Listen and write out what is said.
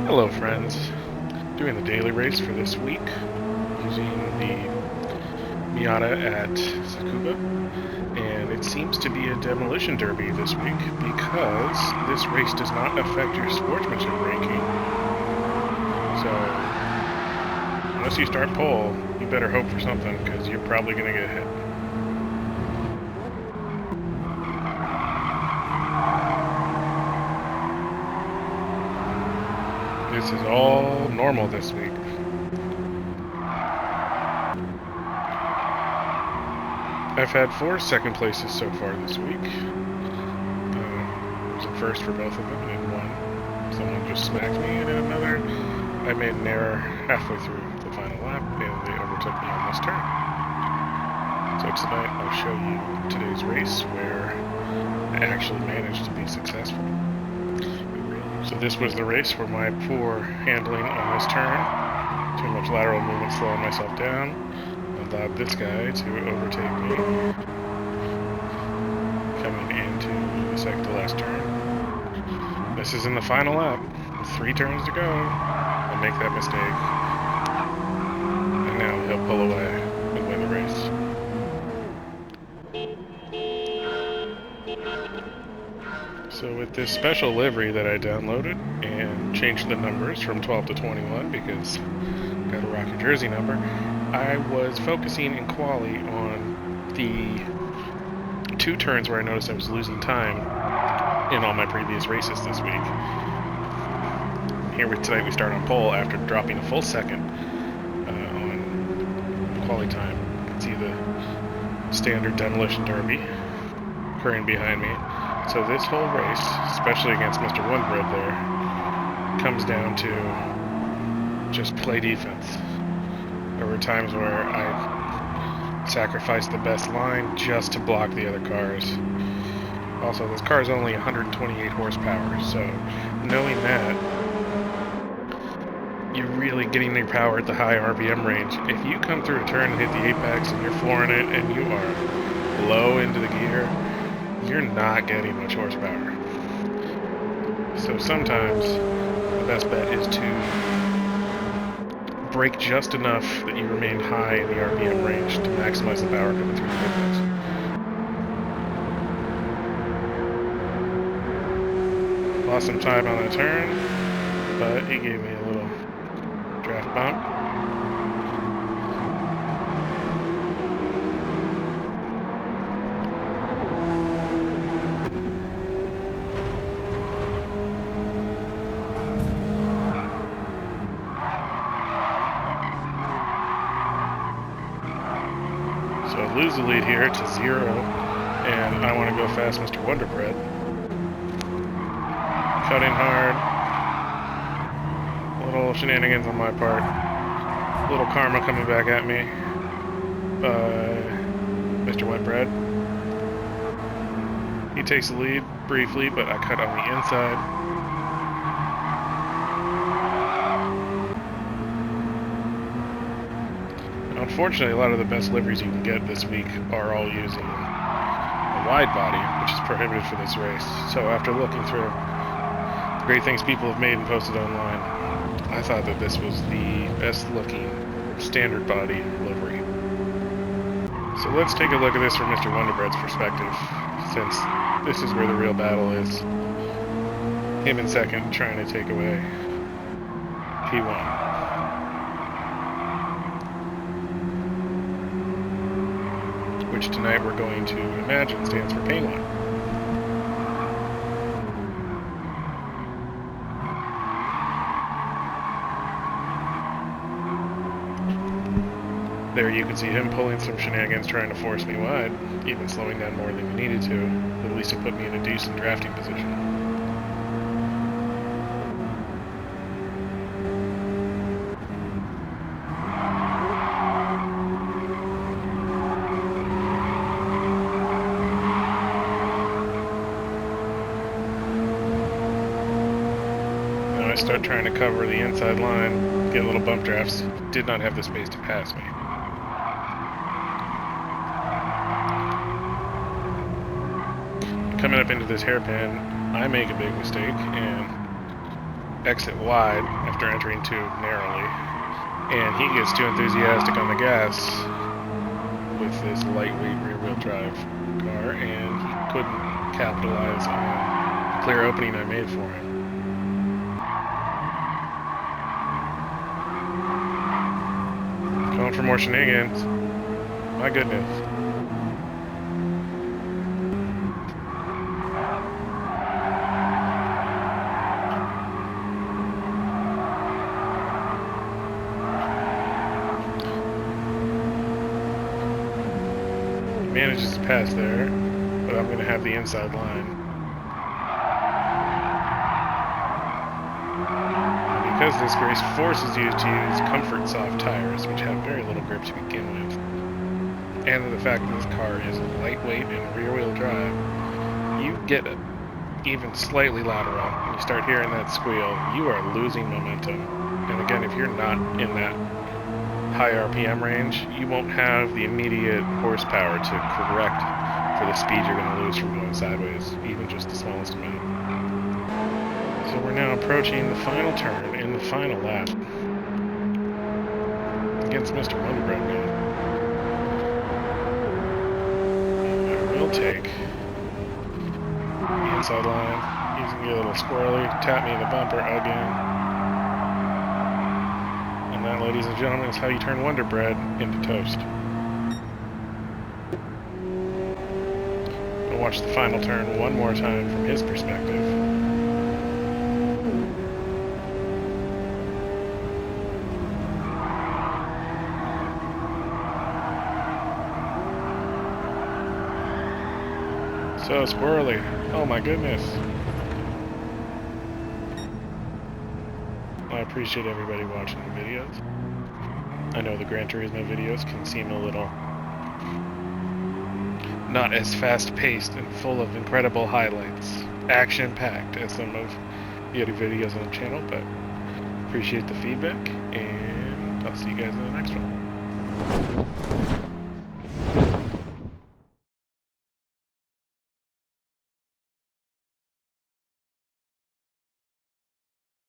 Hello friends, doing the daily race for this week using the Miata at Tsukuba, and it seems to be a demolition derby this week because this race does not affect your sportsmanship ranking. So unless you start pole, you better hope for something because you're probably going to get hit. This is all normal this week. I've had 4 second places so far this week. It was a first for both of them, and in one, someone just smacked me, and in another, I made an error halfway through the final lap, and they overtook me on this turn. So tonight, I'll show you today's race where I actually managed to be successful. So this was the race where my poor handling on this turn, too much lateral movement slowing myself down, allowed this guy to overtake me coming into the second to last turn. This is in the final lap, with 3 turns to go. I'll make that mistake, and now he'll pull away and win the race. So with this special livery that I downloaded and changed the numbers from 12 to 21 because I got a rock your jersey number, I was focusing in quali on the 2 turns where I noticed I was losing time in all my previous races this week. Here tonight we start on pole after dropping a full second on quali time. You can see the standard demolition derby occurring behind me. So this whole race, especially against Mr. Wondbread there, comes down to just play defense. There were times where I sacrificed the best line just to block the other cars. Also, this car is only 128 horsepower, so knowing that, you're really getting your power at the high RPM range. If you come through a turn and hit the apex and you're flooring it and you are low into the gear, you're not getting much horsepower. So sometimes the best bet is to brake just enough that you remain high in the RPM range to maximize the power coming through the apex. Lost some time on the turn, but he gave me a little draft bump. So I lose the lead here to 0, and I want to go fast Mr. Wonderbread. Cutting hard. Little shenanigans on my part. Little karma coming back at me by Mr. Wetbread. He takes the lead briefly, but I cut on the inside. Unfortunately, a lot of the best liveries you can get this week are all using a wide body, which is prohibited for this race. So after looking through the great things people have made and posted online, I thought that this was the best looking standard body livery. So let's take a look at this from Mr. Wonderbread's perspective, since this is where the real battle is. Him in second, trying to take away P1. Which tonight we're going to imagine stands for Penguin. There you can see him pulling some shenanigans trying to force me wide, even slowing down more than he needed to. At least it put me in a decent drafting position. Now I start trying to cover the inside line, get little bump drafts. Did not have the space to pass me. Coming up into this hairpin, I make a big mistake, and exit wide after entering too narrowly, and he gets too enthusiastic on the gas with this lightweight rear-wheel drive car, and he couldn't capitalize on the clear opening I made for him. Going for more shenanigans. My goodness. Manages to pass there, but I'm going to have the inside line. And because this race forces you to use comfort soft tires, which have very little grip to begin with, and the fact that this car is lightweight and rear-wheel drive, you get an even slightly lateral. When you start hearing that squeal, you are losing momentum. And again, if you're not in that high RPM range, you won't have the immediate horsepower to correct for the speed you're going to lose from going sideways, even just the smallest amount. So we're now approaching the final turn in the final lap against Mr. Wonderbread Man. I will take the inside line. He's going to get a little squirrely, tap me in the bumper again. And that, ladies and gentlemen, is how you turn Wonder Bread into toast. We'll watch the final turn one more time from his perspective. So squirrely. Oh my goodness. I appreciate everybody watching the videos. I know the Gran Turismo videos can seem a little not as fast-paced and full of incredible highlights, action-packed as some of the other videos on the channel, but appreciate the feedback, and I'll see you guys in the next one.